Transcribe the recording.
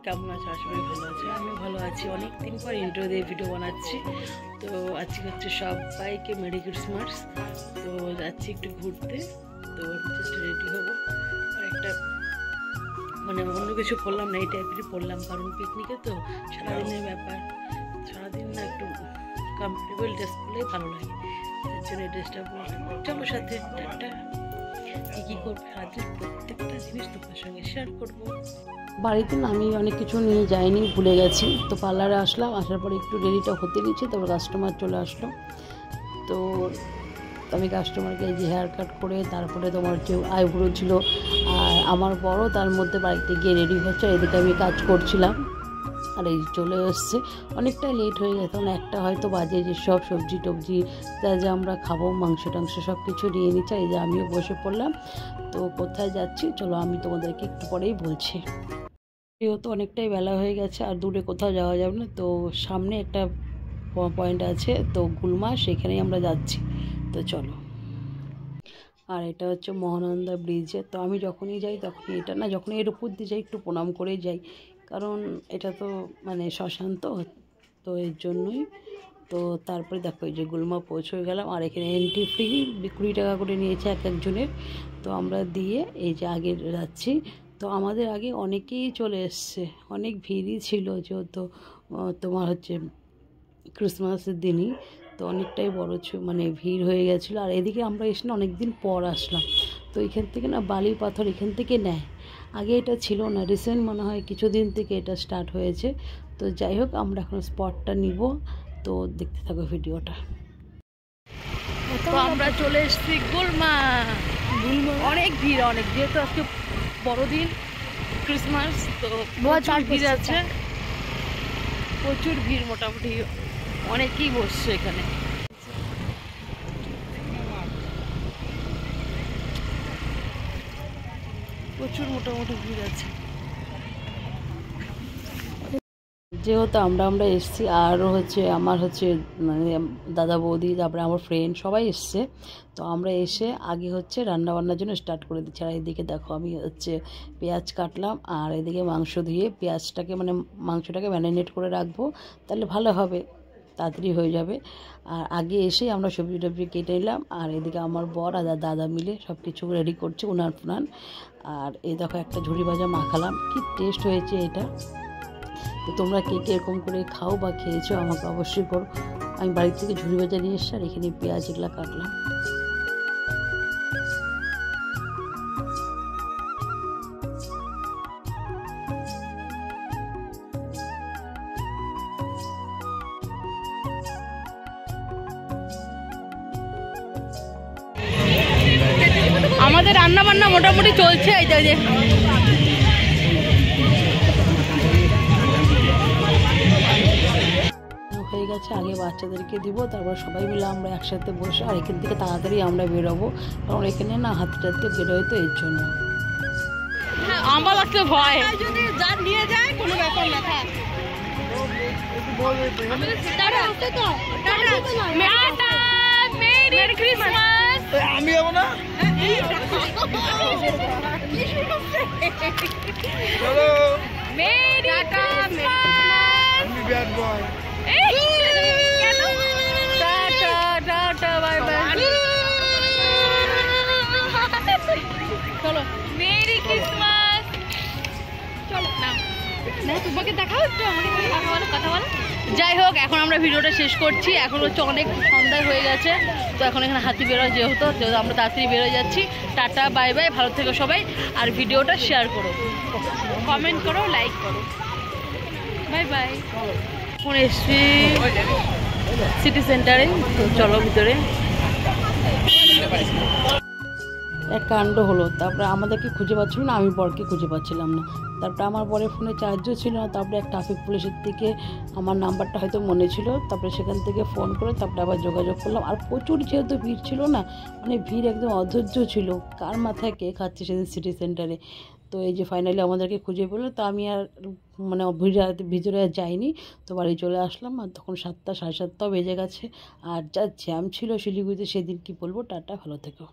কেমন আছো? আশা করি ভালো আছো। আমি ভালো আছি। অনেক দিন পর ইন্ট্রো দিয়ে ভিডিও বানাচ্ছি। তো আজকে হচ্ছে সবাইকে মেরি ক্রিসমাস। তো যাচ্ছি একটু ঘুরতে। তো জাস্ট রেডি হবো আর একটা মানে অন্য কিছু পড়লাম না, এই টাইপেরই পড়লাম, কারণ পিকনিকে তো সারাদিনের ব্যাপার, সারাদিন না একটু কমফোর্টেবল ড্রেস পরলেই ভালো লাগে। তার জন্য এই ড্রেসটা পরলাম। চলো সাথে একটা কী করবে সারাদিন প্রত্যেকটা জিনিস তোমার সঙ্গে শেয়ার করবো। বাড়িতে না আমি অনেক কিছু নিয়ে যাইনি, ভুলে গেছি। তো পার্লারে আসলাম, আসার পরে একটু দেরিটা হতে দিয়েছি, তারপর কাস্টমার চলে আসলো। তো আমি কাস্টমারকে এই যে হেয়ার কাট করে তারপরে তোমার যে আইব্রো ছিল আর আমার বড় তার মধ্যে বাড়িতে গিয়ে রেডি হচ্ছে। এদিকে আমি কাজ করছিলাম আর এই চলে এসছে। অনেকটাই লেট হয়ে গেছে, তখন একটা হয়তো বাজে, যে সব সবজি টবজি যা আমরা খাবো, মাংস টাংস সব কিছু নিয়ে নিচ্ছে। এই যে আমিও বসে পড়লাম। তো কোথায় যাচ্ছি চলো আমি তোমাদেরকে একটু পরেই বলছি। যেহেতু অনেকটাই বেলা হয়ে গেছে আর দূরে কোথাও যাওয়া যাবে না, তো সামনে একটা পয়েন্ট আছে, তো গুলমা, সেখানেই আমরা যাচ্ছি। তো চলো। আর এটা হচ্ছে মহানন্দা ব্রিজে। তো আমি যখনই যাই তখনই এটা না, যখন এর উপর দিয়ে যাই একটু প্রণাম করেই যাই, কারণ এটা তো মানে শ্মশান, তো এর জন্যই। তো তারপরে দেখো এই যে গুলমা পৌঁছে গেলাম। আর এখানে এন্ট্রি ফ্রি 20 টাকা করে নিয়েছে এক একজনের। তো আমরা দিয়ে এই যে আগে যাচ্ছি। তো আমাদের আগে অনেকেই চলে এসছে, অনেক ভিড়ই ছিল, যেহেতু তোমার হচ্ছে ক্রিসমাসের দিনই, তো অনেকটাই বড় মানে ভিড় হয়ে গেছিলো। আর এদিকে আমরা এসে না অনেক দিন পর আসলাম। তো এখান থেকে না বালি পাথর এখান থেকে নেয়, আগে এটা ছিল না, রিসেন্ট মনে হয় কিছুদিন থেকে এটা স্টার্ট হয়েছে। তো যাই হোক, আমরা এখন স্পটটা নিব, তো দেখতে থাকো ভিডিওটা। তো আমরা চলে এসেছি গুলমা। অনেক ভিড়, অনেক, যেহেতু আজকে বড়দিন ক্রিসমাস, তো প্রচুর ভিড় আছে, প্রচুর ভিড়, মোটামুটি অনেকেই বসছে এখানে। প্রচুর মোটামুটি ভিড় আছে, যেহেতু আমরা এসছি। আর হচ্ছে আমার হচ্ছে মানে দাদা বৌদি, তারপরে আমার ফ্রেন্ড সবাই এসছে। তো আমরা এসে আগে হচ্ছে রান্নাবান্নার জন্য স্টার্ট করে দিচ্ছি। আর এদিকে দেখো আমি হচ্ছে পেঁয়াজ কাটলাম, আর এদিকে মাংস ধুয়ে পেঁয়াজটাকে মানে মাংসটাকে ম্যারিনেট করে রাখবো, তাহলে ভালো হবে, তাড়াতাড়ি হয়ে যাবে। আর আগে এসে আমরা সবজি টবজি কেটে নিলাম। আর এদিকে আমার বর আর দাদা মিলে সব কিছু রেডি করছে, উনান ফুনান। আর এই দেখো একটা ঝুড়ি ভাজা মাখালাম, কি টেস্ট হয়েছে এটা। তো তোমরা কে কে এরকম করে খাও বা খেয়েছো আমাকে অবশ্যই করো। আমি বাড়ি থেকে ঝুড়ি ভাজা নিয়ে এসছি, আর এখানে পেঁয়াজ এগুলো কাটলাম। আমাদের রান্না বান্না মোটামুটি চলছে, এই যে হয়ে গেছে। আগে বাচ্চাদেরকে দিব, তারপর সবাই মিলে আমরা একসাথে বসে, আর এখান থেকে তাড়াতাড়ি আমরা বেরোবো, কারণ এখানে না হাতে টাতে বেরোয়, তো এর জন্য আমার লাগছে ভয়, যদি যা নিয়ে যায় কোনো ব্যাপার না। Merry Christmas. আমি যাবো না, মেরি ক্রিসমাস। আমি ব্যাড বয়। চলো মেরি ক্রিসমাস, চলো না তোমাকে দেখাও একটু, আমাকে কথা বলো। যাই হোক, এখন আমরা ভিডিওটা শেষ করছি। এখন হচ্ছে অনেক সন্ধ্যা হয়ে গেছে, তো এখন এখানে হাতি বেরোয়, যেহেতু আমরা তাড়াতাড়ি বেরোয় যাচ্ছি। টাটা, বাই বাই, ভালো থেকো সবাই। আর ভিডিওটা শেয়ার করো, কমেন্ট করো, লাইক করো, বাই বাই। এখন এসছি সিটি সেন্টারে, তো চলো ভিতরে। এক কাণ্ড হলো, তারপরে আমাদেরকে খুঁজে পাচ্ছিল না, আমি বরকে খুঁজে পাচ্ছিলাম না। তারপরে আমার বরের ফোনে চার্জও ছিল না। তারপরে এক ট্রাফিক পুলিশের থেকে আমার নাম্বারটা হয়তো মনে ছিল, তারপরে সেখান থেকে ফোন করে তারপরে আবার যোগাযোগ করলাম। আর প্রচুর যেহেতু ভিড় ছিল না, মানে ভিড় একদম অধৈর্য ছিল, কার মাথায় কে খাচ্ছে সেদিন সিটি সেন্টারে। তো এই যে ফাইনালি আমাদেরকে খুঁজে পেলো। তো আমি আর মানে ভিতরে আর যাইনি, তো বাড়ি চলে আসলাম। আর তখন 7টা, 7:30টাও বেজে গেছে। আর যা জ্যাম ছিল শিলিগুড়িতে সেদিন, কি বলবো। টাটা, ভালো থেকো।